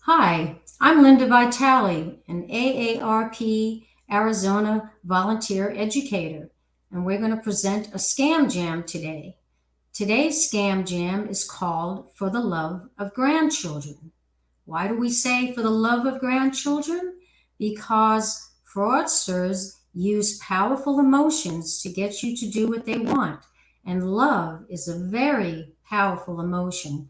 Hi, I'm Linda Vitale, an AARP Arizona volunteer educator, and we're going to present a scam jam today. Today's scam jam is called For the Love of Grandchildren. Why do we say for the love of grandchildren? Because fraudsters use powerful emotions to get you to do what they want, and love is a very powerful emotion.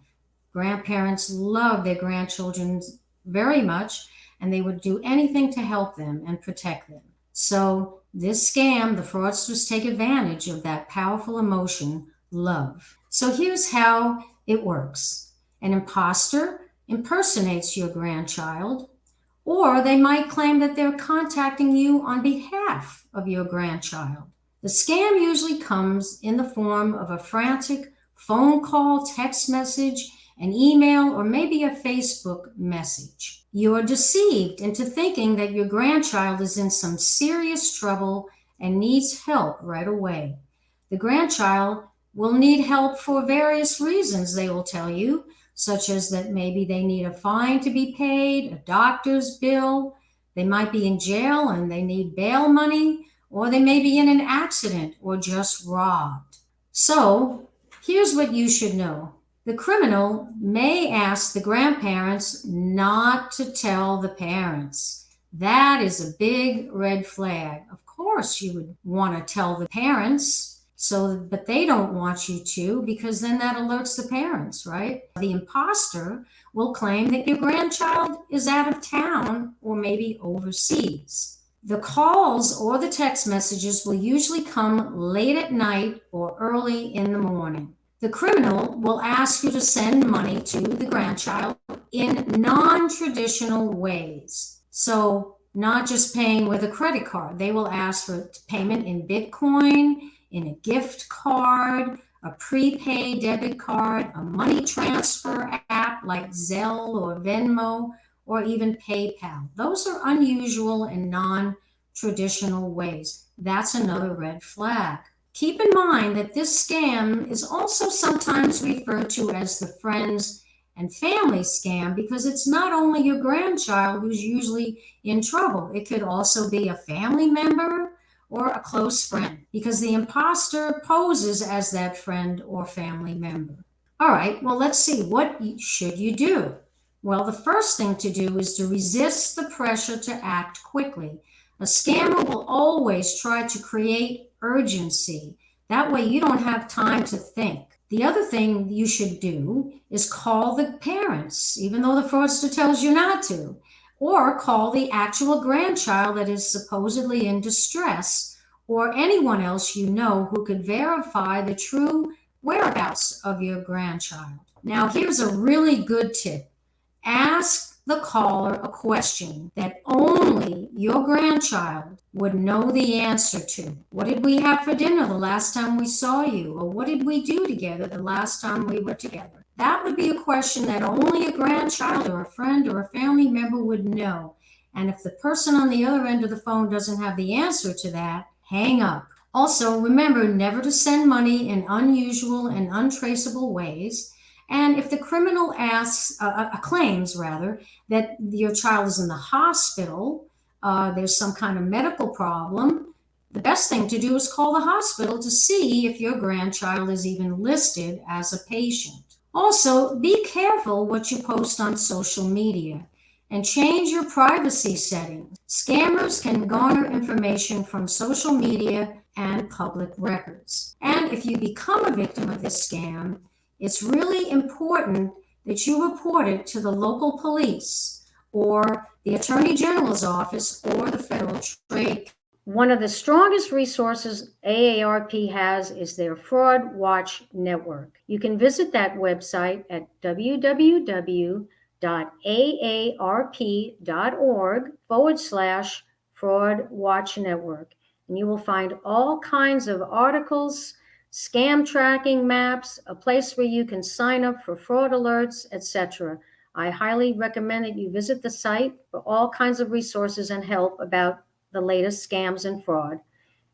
Grandparents love their grandchildren very much, and they would do anything to help them and protect them. So, this scam, the fraudsters take advantage of that powerful emotion, love. So, here's how it works: an imposter impersonates your grandchild, or they might claim that they're contacting you on behalf of your grandchild. The scam usually comes in the form of a frantic phone call, text message, an email, or maybe a Facebook message. You are deceived into thinking that your grandchild is in some serious trouble and needs help right away. The grandchild will need help for various reasons, they will tell you, such as that maybe they need a fine to be paid, a doctor's bill, they might be in jail and they need bail money, or they may be in an accident or just robbed. So, here's what you should know: the criminal may ask the grandparents not to tell the parents. That is a big red flag. Of course, you would want to tell the parents, but they don't want you to, because then that alerts the parents, right? The imposter will claim that your grandchild is out of town or maybe overseas. The calls or the text messages will usually come late at night or early in the morning. The criminal will ask you to send money to the grandchild in non traditional ways. So, not just paying with a credit card, they will ask for payment in Bitcoin, in a gift card, a prepaid debit card, a money transfer app like Zelle or Venmo, or even PayPal. Those are unusual and non traditional ways. That's another red flag. Keep in mind that this scam is also sometimes referred to as the friends and family scam, because it's not only your grandchild who's usually in trouble, it could also be a family member or a close friend, because the imposter poses as that friend or family member. All right, well, let's see. What should you do? Well, the first thing to do is to resist the pressure to act quickly. A scammer will always try to create urgency. That way, you don't have time to think. The other thing you should do is call the parents, even though the fraudster tells you not to, or call the actual grandchild that is supposedly in distress, or anyone else you know who could verify the true whereabouts of your grandchild. Now, here's a really good tip: ask the caller a question that only your grandchild would know the answer to. What did we have for dinner the last time we saw you? Or what did we do together the last time we were together? That would be a question that only a grandchild or a friend or a family member would know. And if the person on the other end of the phone doesn't have the answer to that, hang up. Also, remember never to send money in unusual and untraceable ways. And if the criminal claims rather that your child is in the hospital, there's some kind of medical problem, the best thing to do is call the hospital to see if your grandchild is even listed as a patient. Also, be careful what you post on social media and change your privacy settings. Scammers can garner information from social media and public records. And if you become a victim of this scam, it's really important that you report it to the local police or the Attorney General's office or the Federal Trade. One of the strongest resources AARP has is their Fraud Watch Network. You can visit that website at www.aarp.org/Fraud Watch Network. And you will find all kinds of articles, scam tracking maps, a place where you can sign up for fraud alerts, etc. I highly recommend that you visit the site for all kinds of resources and help about the latest scams and fraud.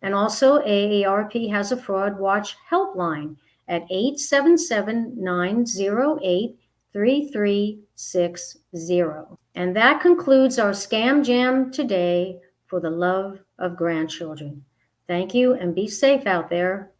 And also, AARP has a Fraud Watch helpline at 877-908 3360. And that concludes our Scam Jam today for the love of grandchildren. Thank you and be safe out there.